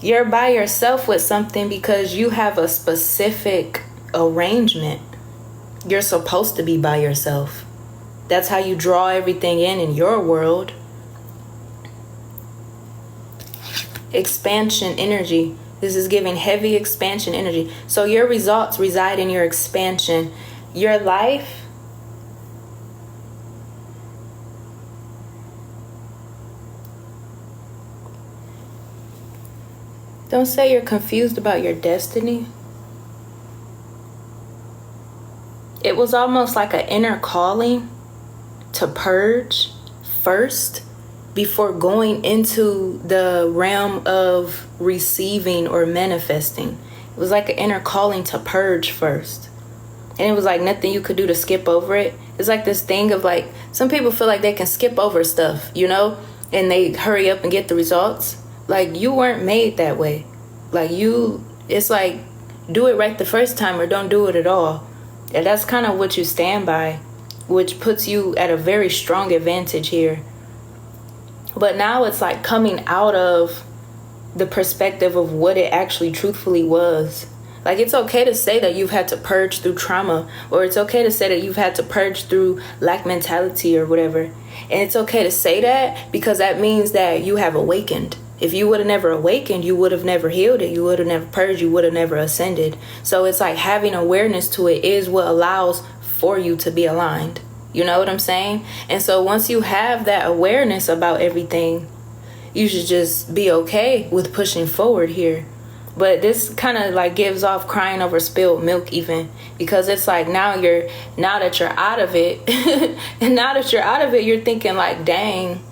You're by yourself with something because you have a specific arrangement. You're supposed to be by yourself. That's how you draw everything in your world. Expansion energy. This is giving heavy expansion energy. So your results reside in your expansion. Your life, don't say you're confused about your destiny. It was almost like an inner calling to purge first before going into the realm of receiving or manifesting. It was like an inner calling to purge first. And it was like nothing you could do to skip over it. It's like this thing of like, some people feel like they can skip over stuff, you know, and they hurry up and get the results. Like, you weren't made that way. Like, it's like, do it right the first time or don't do it at all. And that's kind of what you stand by, which puts you at a very strong advantage here. But now it's like coming out of the perspective of what it actually truthfully was. Like, it's okay to say that you've had to purge through trauma, or it's okay to say that you've had to purge through lack mentality or whatever. And it's okay to say that because that means that you have awakened. If you would have never awakened, you would have never healed it. You would have never purged. You would have never ascended. So it's like having awareness to it is what allows for you to be aligned. You know what I'm saying? And so once you have that awareness about everything, you should just be okay with pushing forward here. But this kind of like gives off crying over spilled milk even, because it's like now that you're out of it and now that you're out of it, you're thinking like, dang,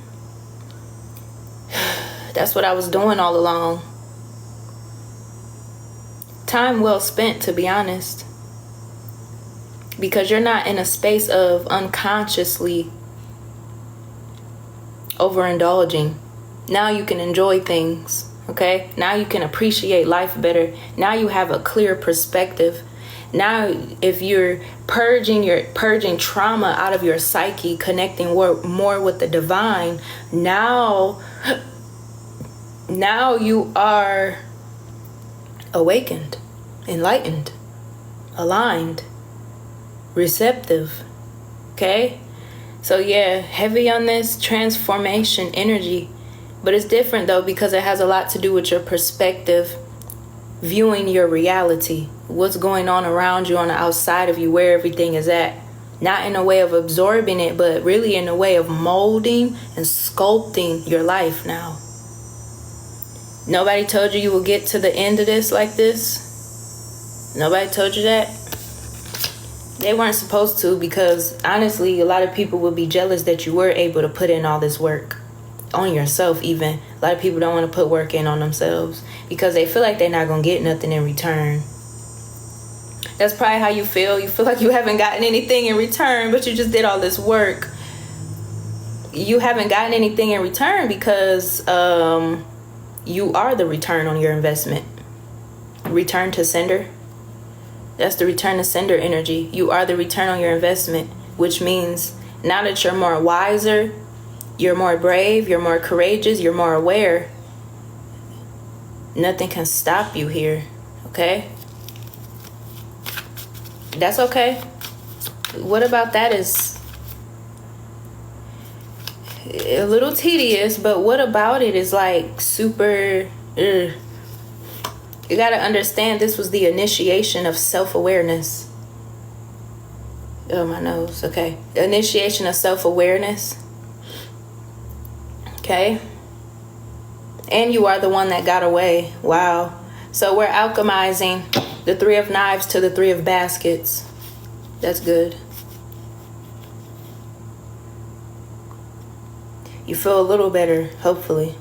that's what I was doing all along. Time well spent, to be honest, because you're not in a space of unconsciously overindulging. Now you can enjoy things. Okay, now you can appreciate life better. Now you have a clear perspective. Now, if you're purging trauma out of your psyche, connecting more with the divine, now you are awakened, enlightened, aligned, receptive. Okay, so yeah, heavy on this transformation energy. But it's different though, because it has a lot to do with your perspective, viewing your reality, what's going on around you on the outside of you, where everything is at. Not in a way of absorbing it, but really in a way of molding and sculpting your life now. Nobody told you would get to the end of this like this. Nobody told you that. They weren't supposed to, because honestly, a lot of people would be jealous that you were able to put in all this work. On yourself even. A lot of people don't want to put work in on themselves because they feel like they're not going to get nothing in return. That's probably how you feel. You feel like you haven't gotten anything in return, but you just did all this work. You haven't gotten anything in return because you are the return on your investment. Return to sender. That's the return to sender energy. You are the return on your investment, which means now that you're more wiser, you're more brave, you're more courageous, you're more aware, nothing can stop you here, okay? That's okay. What about that is a little tedious, but what about it is like super... You gotta understand this was the initiation of self-awareness. Oh, my nose, okay. Initiation of self-awareness. Okay, and you are the one that got away. Wow. So we're alchemizing the Three of Knives to the Three of Baskets. That's good. You feel a little better, hopefully.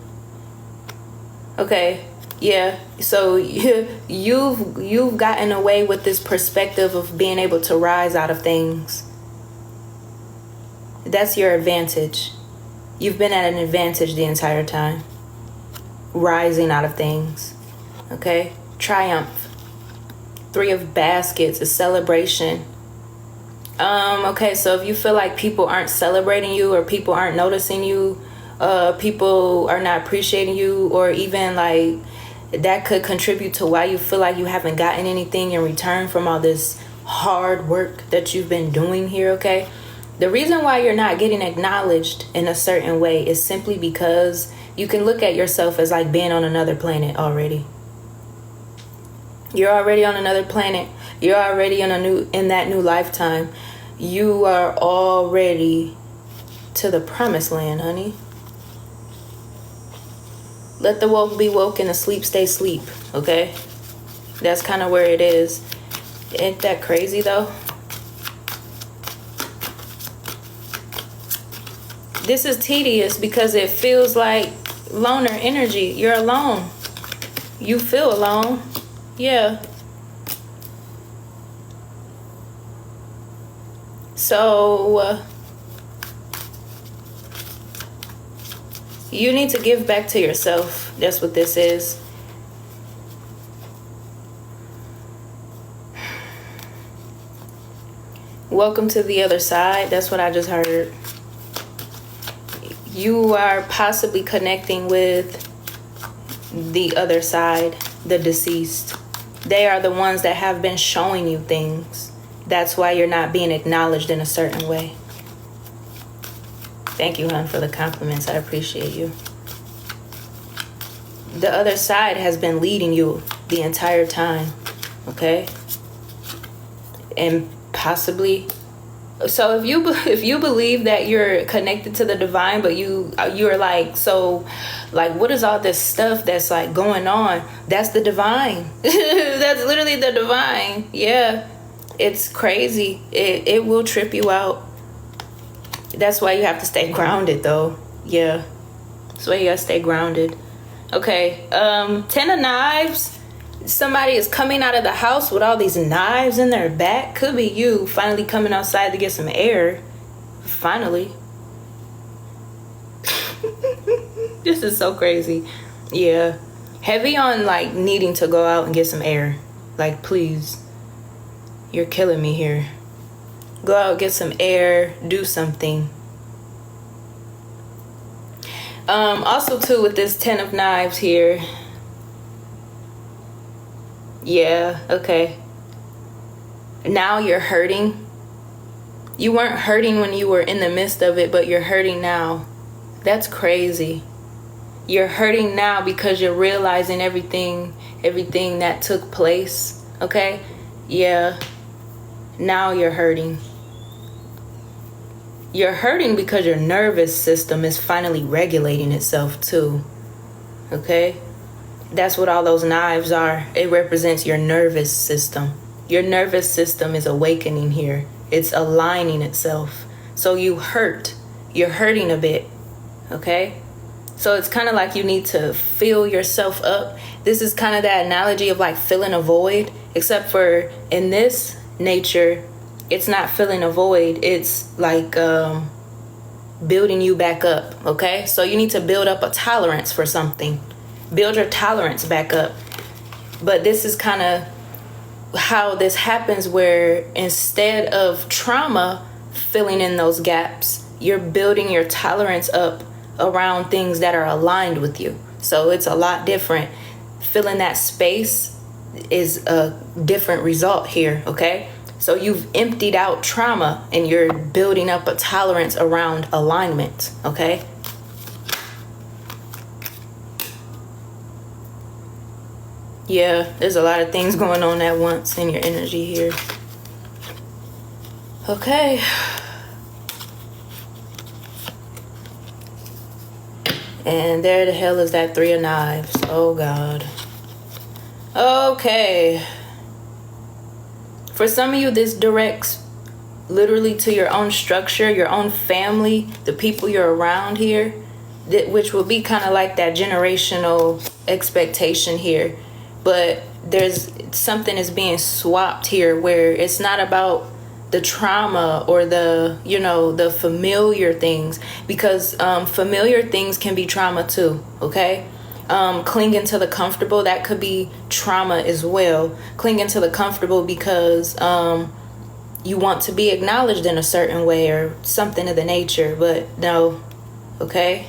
Okay, yeah. So you've gotten away with this perspective of being able to rise out of things. That's your advantage. You've been at an advantage the entire time. Rising out of things. Okay? Triumph. Three of Baskets, a celebration. Okay, so if you feel like people aren't celebrating you, or people aren't noticing you, people are not appreciating you, or even like that could contribute to why you feel like you haven't gotten anything in return from all this hard work that you've been doing here, okay? The reason why you're not getting acknowledged in a certain way is simply because you can look at yourself as like being on another planet already. You're already on another planet. You're already in that new lifetime. You are already to the promised land, honey. Let the woke be woke and the sleep stay sleep, okay? That's kind of where it is. Ain't that crazy though? This is tedious because it feels like loner energy. You're alone. You feel alone. Yeah. So you need to give back to yourself. That's what this is. Welcome to the other side. That's what I just heard. You are possibly connecting with the other side, the deceased. They are the ones that have been showing you things. That's why you're not being acknowledged in a certain way. Thank you, hon, for the compliments. I appreciate you. The other side has been leading you the entire time, okay? And possibly, so if you believe that you're connected to the divine, but you're like, so like, what is all this stuff that's like going on? That's the divine. That's literally the divine. Yeah, it's crazy. It will trip you out. That's why you have to stay grounded though. Yeah, that's why you gotta stay grounded. Okay, 10 of knives. Somebody is coming out of the house with all these knives in their back. Could be you finally coming outside to get some air. Finally. This is so crazy. Yeah. Heavy on like needing to go out and get some air. Like, please. You're killing me here. Go out, get some air, do something. Also too, with this 10 of knives here. Yeah, okay. Now you're hurting. You weren't hurting when you were in the midst of it, but you're hurting now. That's crazy. You're hurting now because you're realizing everything that took place, okay? Yeah. Now you're hurting. You're hurting because your nervous system is finally regulating itself too, okay? That's what all those knives are. It represents your nervous system. Your nervous system is awakening here. It's aligning itself. So you hurt. You're hurting a bit, okay? So it's kind of like you need to fill yourself up. This is kind of that analogy of like filling a void, except for in this nature, it's not filling a void. It's like building you back up, okay? So you need to build up a tolerance for something. Build your tolerance back up. But this is kind of how this happens, where instead of trauma filling in those gaps, you're building your tolerance up around things that are aligned with you. So it's a lot different. Filling that space is a different result here, okay? So you've emptied out trauma and you're building up a tolerance around alignment, okay? Yeah, there's a lot of things going on at once in your energy here. Okay. And there the hell is that 3 of knives. Oh, God. Okay. For some of you, this directs literally to your own structure, your own family, the people you're around here, which will be kind of like that generational expectation here. But there's something is being swapped here where it's not about the trauma or the, you know, the familiar things, because familiar things can be trauma too, okay? Clinging to the comfortable, that could be trauma as well. Clinging to the comfortable because you want to be acknowledged in a certain way or something of the nature, but no, okay?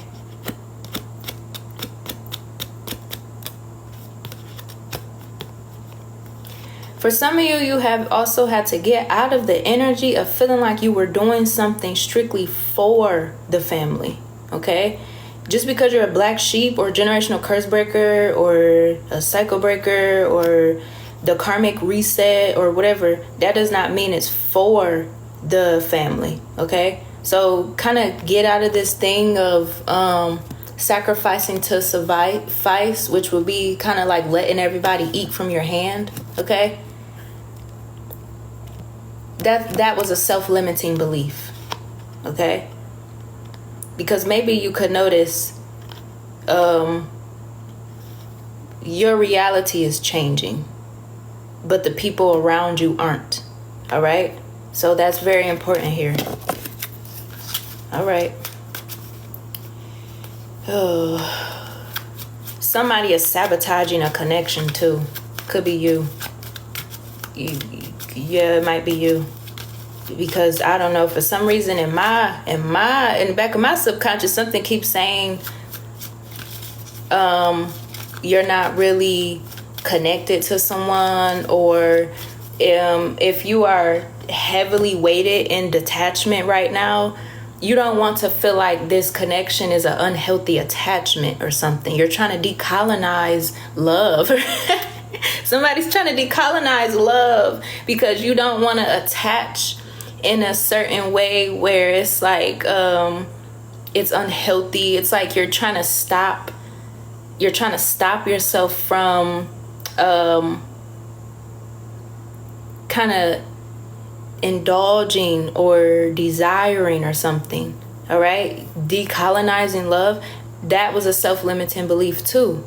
For some of you, you have also had to get out of the energy of feeling like you were doing something strictly for the family, okay? Just because you're a black sheep or generational curse breaker or a cycle breaker or the karmic reset or whatever, that does not mean it's for the family, okay? So kind of get out of this thing of sacrificing to suffice, which would be kind of like letting everybody eat from your hand, okay? That was a self-limiting belief, okay? Because maybe you could notice your reality is changing, but the people around you aren't, all right? So that's very important here. All right. Oh. Somebody is sabotaging a connection too. Could be you. Yeah, it might be you. Because I don't know, for some reason in the back of my subconscious, something keeps saying you're not really connected to someone, or if you are heavily weighted in detachment right now, you don't want to feel like this connection is an unhealthy attachment or something. You're trying to decolonize love. Somebody's trying to decolonize love because you don't want to attach in a certain way where it's like it's unhealthy. It's like you're trying to stop yourself from kind of indulging or desiring or something. All right, decolonizing love, that was a self-limiting belief too.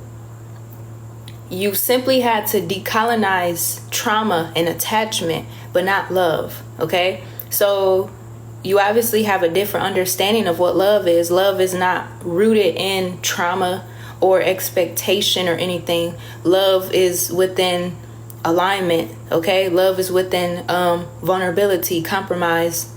You simply had to decolonize trauma and attachment, but not love, okay? So you obviously have a different understanding of what love is. Love is not rooted in trauma or expectation or anything. Love is within alignment, okay? Love is within vulnerability, compromise,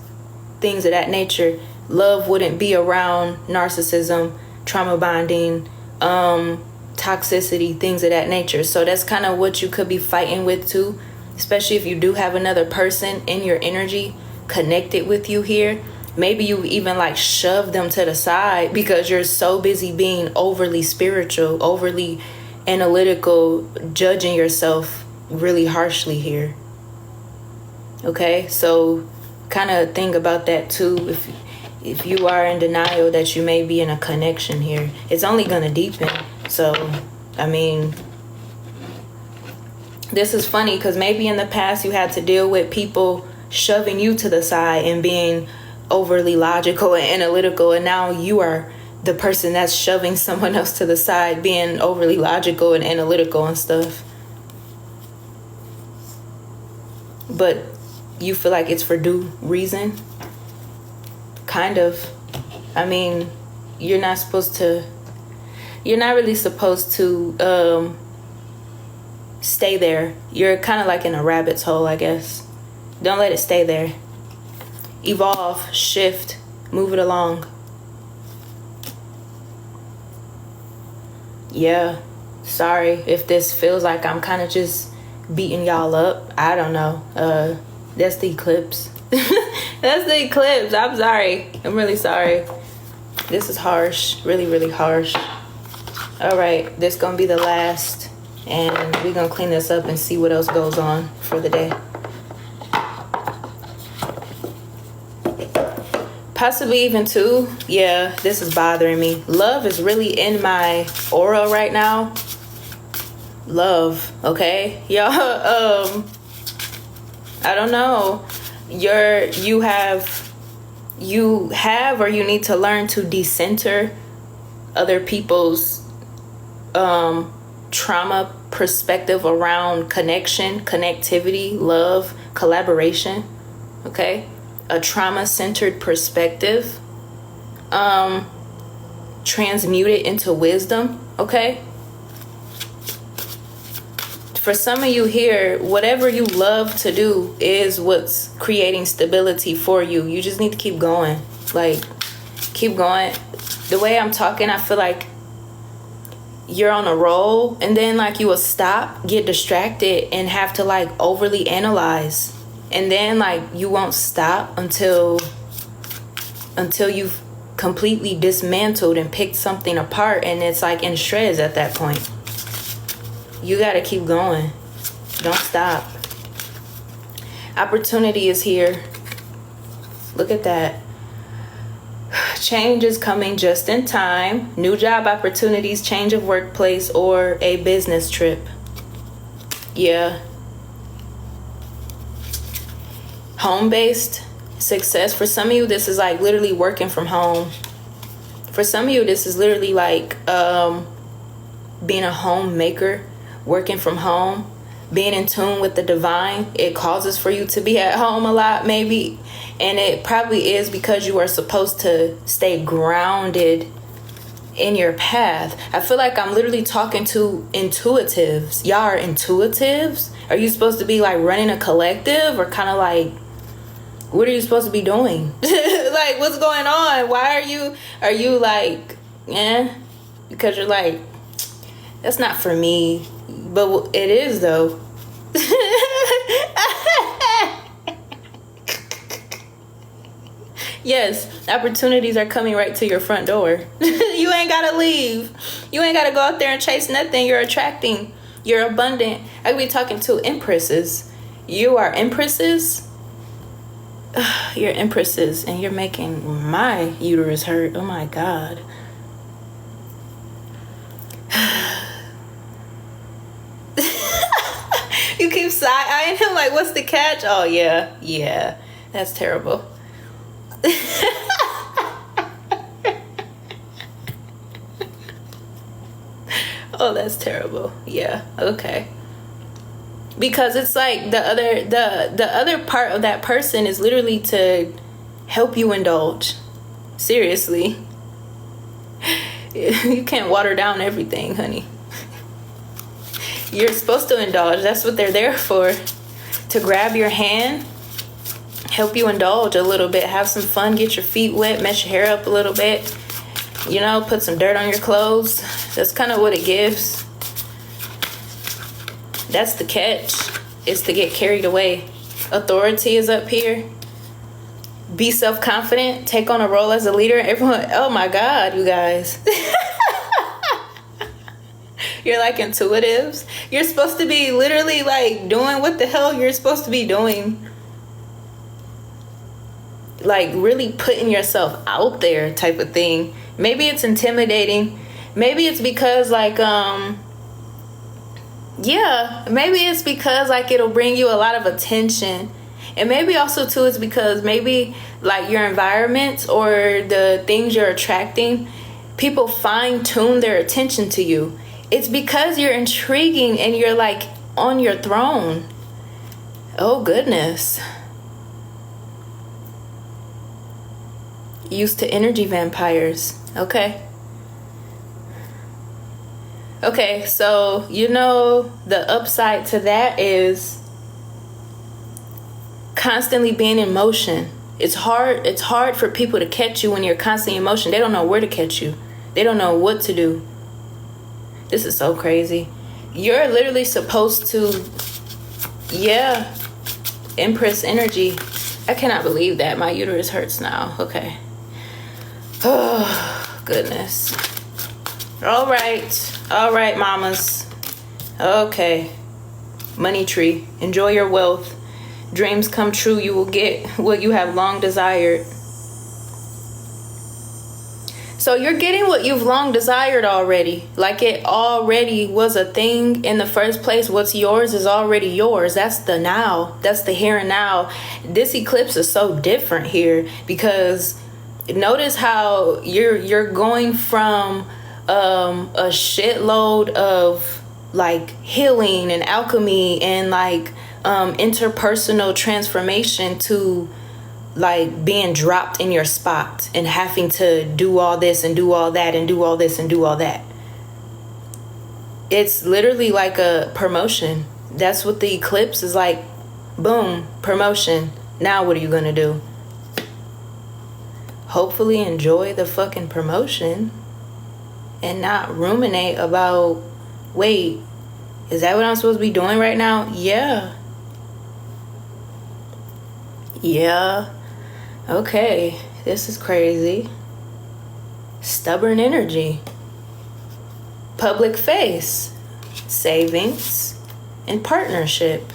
things of that nature. Love wouldn't be around narcissism, trauma bonding, toxicity, things of that nature. So that's kind of what you could be fighting with too, especially if you do have another person in your energy connected with you here. Maybe you even like shove them to the side because you're so busy being overly spiritual, overly analytical, judging yourself really harshly here. Okay, so kind of think about that too. If you are in denial that you may be in a connection here, it's only gonna deepen. So I mean, this is funny because maybe in the past you had to deal with people shoving you to the side and being overly logical and analytical, and now you are the person that's shoving someone else to the side, being overly logical and analytical and stuff. But you feel like it's for due reason? Kind of. I mean, you're not really supposed to stay there. You're kind of like in a rabbit's hole, I guess. Don't let it stay there. Evolve, shift, move it along. Yeah, sorry if this feels like I'm kind of just beating y'all up. I don't know. That's the eclipse. That's the eclipse. I'm sorry. I'm really sorry. This is harsh. Really, really harsh. All right, this gonna be the last, and we're gonna clean this up and see what else goes on for the day. Possibly even two. Yeah, this is bothering me. Love is really in my aura right now. Love, okay? Y'all, I don't know. You have or you need to learn to decenter other people's trauma perspective around connection, connectivity, love, collaboration, okay? A trauma-centered perspective, transmute it into wisdom, okay? For some of you here, whatever you love to do is what's creating stability for you. You just need to keep going. Like, keep going. The way I'm talking, I feel like you're on a roll, and then like you will stop, get distracted, and have to like overly analyze, and then like you won't stop until you've completely dismantled and picked something apart, and it's like in shreds at that point. You got to keep going. Don't stop. Opportunity is here. Look at that. Change is coming just in time. New job opportunities, change of workplace, or a business trip. Yeah. Home-based success. For some of you, this is like literally working from home. For some of you, this is literally like being a homemaker, working from home, being in tune with the divine. It causes for you to be at home a lot, maybe. And it probably is because you are supposed to stay grounded in your path. I feel like I'm literally talking to intuitives. Y'all are intuitives? Are you supposed to be like running a collective, or kind of like, what are you supposed to be doing? Like, what's going on? Why are you like, because you're like, that's not for me. But it is though. Yes, opportunities are coming right to your front door. You ain't gotta leave. You ain't gotta go out there and chase nothing. You're attracting. You're abundant. I could be talking to empresses. You are empresses. You're empresses, and you're making my uterus hurt. Oh my God. You keep side-eyeing him like, what's the catch? Oh, yeah. That's terrible. Oh, that's terrible. Yeah, okay. Because it's like the other part of that person is literally to help you indulge. Seriously. You can't water down everything, honey. You're supposed to indulge. That's what they're there for. To grab your hand, help you indulge a little bit, have some fun, get your feet wet, mess your hair up a little bit, put some dirt on your clothes. That's kind of what it gives. That's the catch, is to get carried away. Authority is up here. Be self-confident, take on a role as a leader. Everyone, oh my God, you guys. You're like intuitives. You're supposed to be literally like doing what the hell you're supposed to be doing. Like really putting yourself out there type of thing. Maybe it's intimidating. Maybe it's because like, maybe it's because like it'll bring you a lot of attention. And maybe also too, it's because maybe like your environment or the things you're attracting, people fine tune their attention to you. It's because you're intriguing and you're like on your throne. Oh goodness. Used to energy vampires. Okay, so the upside to that is constantly being in motion. It's hard for people to catch you when you're constantly in motion. They don't know where to catch you. They don't know what to do. This is so crazy. You're literally supposed to, Empress energy. I cannot believe that. My uterus hurts now. Okay. Oh, goodness. All right, mamas. Okay. Money tree. Enjoy your wealth. Dreams come true. You will get what you have long desired. So you're getting what you've long desired already. Like it already was a thing in the first place. What's yours is already yours. That's the now. That's the here and now. This eclipse is so different here because notice how you're going from a shitload of like healing and alchemy and like interpersonal transformation to like being dropped in your spot and having to do all this and do all that and do all this and do all that. It's literally like a promotion. That's what the eclipse is like. Boom, promotion. Now what are you gonna do? Hopefully enjoy the fucking promotion and not ruminate about, wait, is that what I'm supposed to be doing right now? Yeah. Okay, this is crazy. Stubborn energy. Public face. Savings and partnership.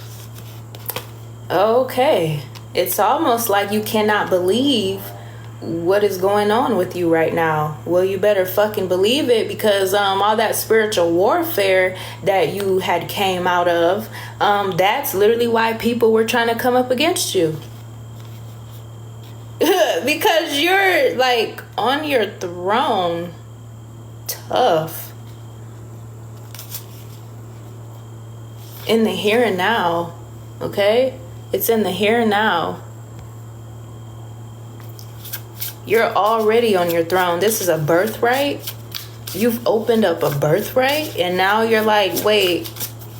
Okay, it's almost like you cannot believe what is going on with you right now. Well, you better fucking believe it, because all that spiritual warfare that you had came out of, that's literally why people were trying to come up against you. Because you're like on your throne, tough, in the here and now. Okay, it's in the here and now. You're already on your throne. This is a birthright. You've opened up a birthright, and now you're like, wait,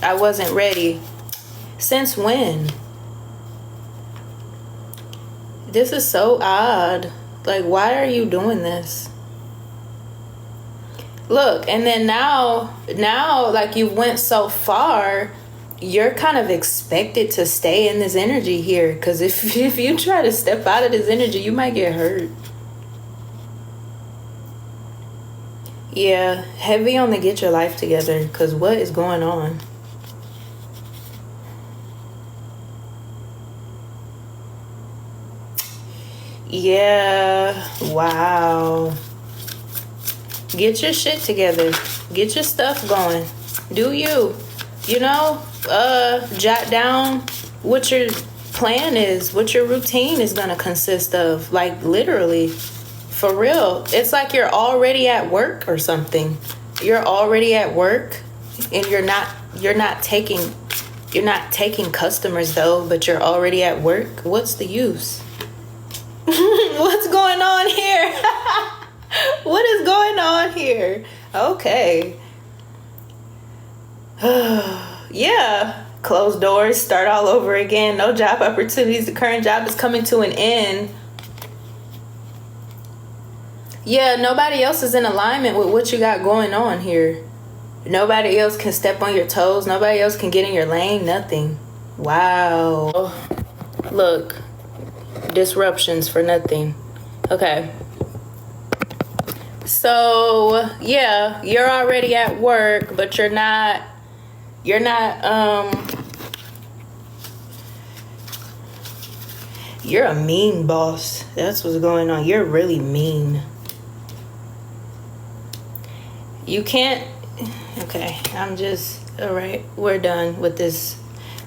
I wasn't ready. Since when? This is so odd. Like, why are you doing this? Look, and then now, like, you went so far, you're kind of expected to stay in this energy here. Because if you try to step out of this energy, you might get hurt. Yeah, heavy on the get your life together, because what is going on? Yeah, wow. Get your shit together. Get your stuff going. Do you? You know, jot down what your plan is, what your routine is going to consist of. Like, literally. For real. It's like you're already at work or something. You're already at work, and you're not taking customers though, but you're already at work. What's the use? What's going on here? What is going on here? Okay. Yeah. Closed doors, start all over again. No job opportunities. The current job is coming to an end. Yeah, nobody else is in alignment with what you got going on here. Nobody else can step on your toes. Nobody else can get in your lane. Nothing. Wow. Look. Disruptions for nothing. Okay. So, yeah, you're already at work, but you're not you're a mean boss. That's what's going on. You're really mean. You can't. Okay, all right, we're done with this.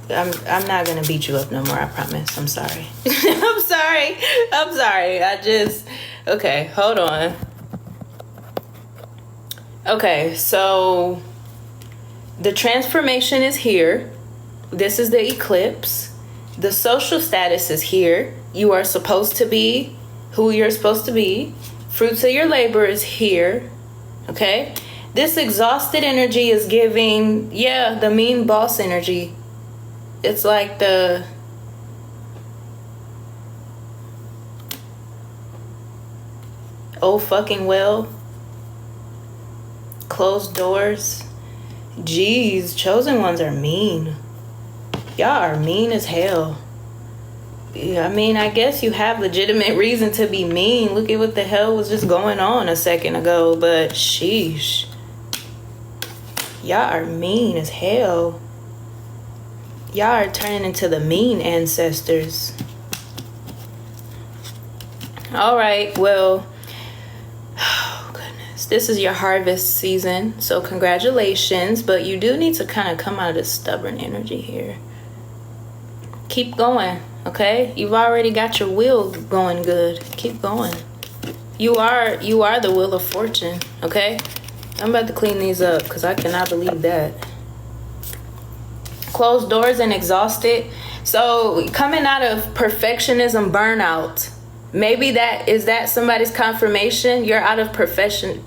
I'm not gonna beat you up no more, I promise. I'm sorry. I'm sorry. Okay, hold on. Okay, so the transformation is here. This is the eclipse. The social status is here. You are supposed to be who you're supposed to be. Fruits of your labor is here. Okay? This exhausted energy is giving, the mean boss energy. It's like the oh fucking well. Closed doors. Jeez, chosen ones are mean. Y'all are mean as hell. I mean, I guess you have legitimate reason to be mean. Look at what the hell was just going on a second ago. But sheesh. Y'all are mean as hell. Y'all are turning into the mean ancestors. All right, well, oh goodness, this is your harvest season, so congratulations, but you do need to kind of come out of this stubborn energy here. Keep going, okay? You've already got your wheel going good. Keep going. You are the wheel of fortune, okay? I'm about to clean these up because I cannot believe that. Closed doors and exhausted. So coming out of perfectionism burnout. Maybe that is somebody's confirmation. You're out of perfectionism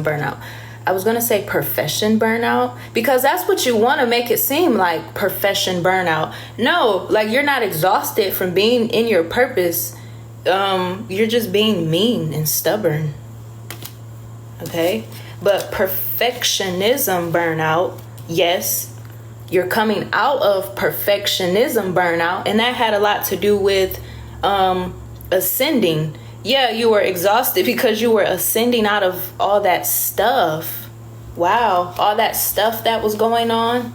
burnout. I was going to say profession burnout because that's what you want to make it seem like, profession burnout. No, like you're not exhausted from being in your purpose. You're just being mean and stubborn. Okay? But perfectionism burnout, yes, you're coming out of perfectionism burnout, and that had a lot to do with ascending. Yeah, you were exhausted because you were ascending out of all that stuff. Wow, all that stuff that was going on.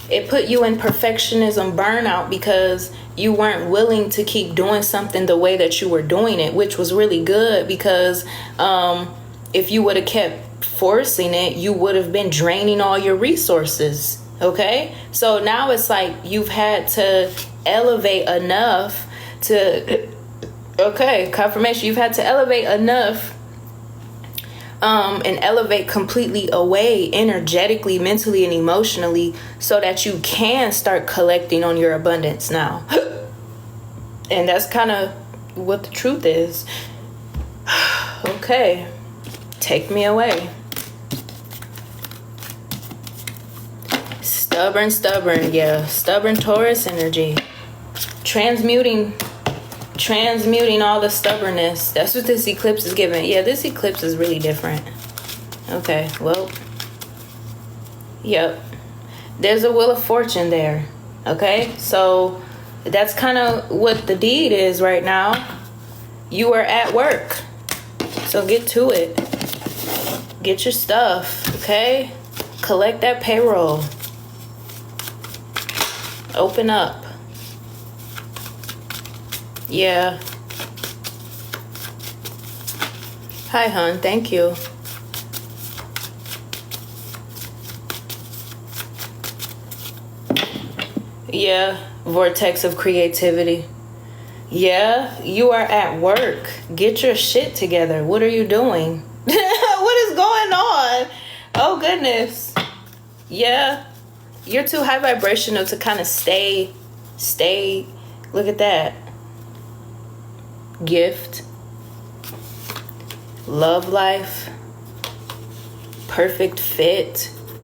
It put you in perfectionism burnout because you weren't willing to keep doing something the way that you were doing it, which was really good because if you would have kept forcing it, you would have been draining all your resources. Okay? So now it's like you've had to elevate enough to, okay, confirmation, you've had to elevate enough and elevate completely away energetically, mentally, and emotionally so that you can start collecting on your abundance now. And that's kind of what the truth is. Okay, take me away. Stubborn, yeah. Stubborn Taurus energy. Transmuting all the stubbornness. That's what this eclipse is giving. Yeah, this eclipse is really different. Okay, well, yep. There's a Wheel of Fortune there. Okay, so that's kind of what the deed is right now. You are at work. So get to it. Get your stuff, okay? Collect that payroll. Open up. Yeah. Hi, hon. Thank you. Yeah. Vortex of creativity. Yeah. You are at work. Get your shit together. What are you doing? What is going on? Oh, goodness. Yeah. You're too high vibrational to kind of stay. Look at that. Gift, love life, perfect fit,